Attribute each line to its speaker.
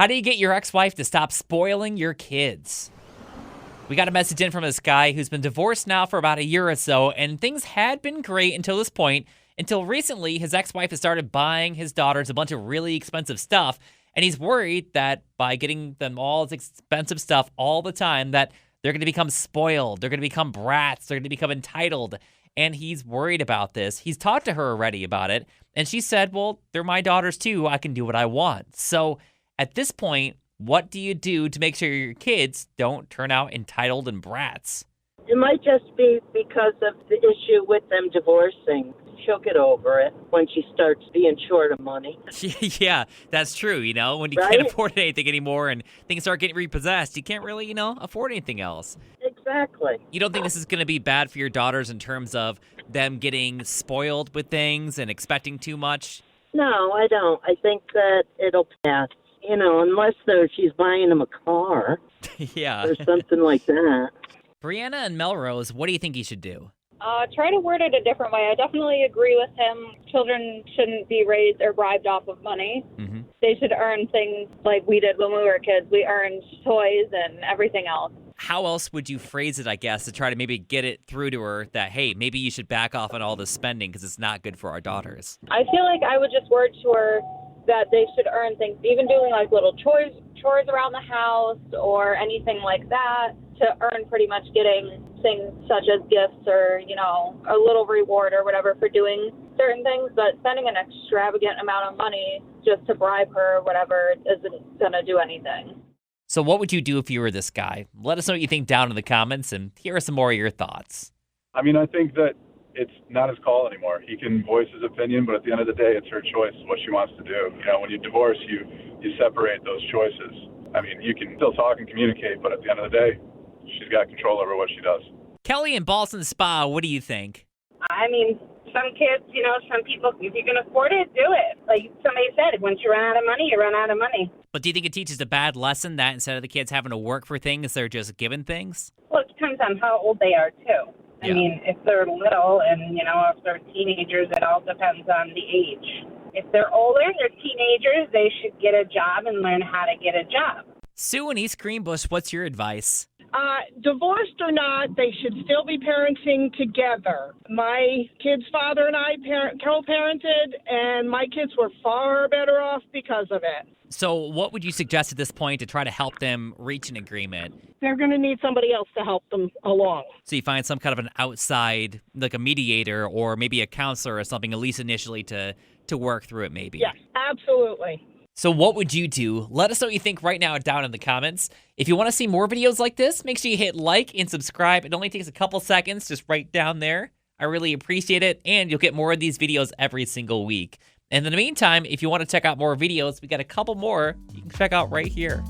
Speaker 1: How do you get your ex-wife to stop spoiling your kids? We got a message in from this guy who's been divorced now for about a year or so, and things had been great until this point. Until recently, his ex-wife has started buying his daughters a bunch of really expensive stuff, and he's worried that by getting them all this expensive stuff all the time, that they're going to become spoiled, they're going to become brats, they're going to become entitled, and he's worried about this. He's talked to her already about it, and she said, well, they're my daughters too, I can do what I want. So at this point, what do you do to make sure your kids don't turn out entitled and brats?
Speaker 2: It might just be because of the issue with them divorcing. She'll get over it when she starts being short of money.
Speaker 1: Yeah, that's true. When you
Speaker 2: Right?
Speaker 1: can't afford anything anymore and things start getting repossessed, you can't really, afford anything else.
Speaker 2: Exactly.
Speaker 1: You don't think this is going to be bad for your daughters in terms of them getting spoiled with things and expecting too much?
Speaker 2: No, I don't. I think that it'll pass. Unless she's buying them a car
Speaker 1: Yeah.
Speaker 2: or something like that.
Speaker 1: Brianna and Melrose, what do you think he should do?
Speaker 3: Try to word it a different way. I definitely agree with him. Children shouldn't be raised or bribed off of money.
Speaker 1: Mm-hmm.
Speaker 3: They should earn things like we did when we were kids. We earned toys and everything else.
Speaker 1: How else would you phrase it, I guess, to try to maybe get it through to her that, hey, maybe you should back off on all this spending because it's not good for our daughters?
Speaker 3: I feel like I would just word to her that they should earn things, even doing like little chores around the house or anything like that, to earn pretty much getting things such as gifts or, a little reward or whatever for doing certain things. But spending an extravagant amount of money just to bribe her or whatever isn't going to do anything.
Speaker 1: So what would you do if you were this guy? Let us know what you think down in the comments, and here are some more of your thoughts.
Speaker 4: I think that it's not his call anymore. He can voice his opinion, but at the end of the day, it's her choice, what she wants to do. When you divorce, you separate those choices. You can still talk and communicate, but at the end of the day, she's got control over what she does.
Speaker 1: Kelly in Boston Spa, what do you think?
Speaker 5: Some kids, some people, if you can afford it, do it. Like somebody said, once you run out of money, you run out of money.
Speaker 1: But do you think it teaches a bad lesson that instead of the kids having to work for things, they're just given things?
Speaker 5: Well, it depends on how old they are, too.
Speaker 1: Yeah.
Speaker 5: If they're little and, if they're teenagers, it all depends on the age. If they're older and they're teenagers, they should get a job and learn how to get a job.
Speaker 1: Sue in East Greenbush, what's your advice?
Speaker 6: Divorced or not, they should still be parenting together. My kid's father and I co-parented, and my kids were far better off because of it.
Speaker 1: So what would you suggest at this point to try to help them reach an agreement?
Speaker 6: They're going to need somebody else to help them along.
Speaker 1: So you find some kind of an outside, like a mediator or maybe a counselor or something, at least initially to work through it maybe.
Speaker 6: Yes, absolutely.
Speaker 1: So what would you do? Let us know what you think right now down in the comments. If you want to see more videos like this, make sure you hit like and subscribe. It only takes a couple seconds, just right down there. I really appreciate it, and you'll get more of these videos every single week. And in the meantime, if you want to check out more videos, we got a couple more you can check out right here.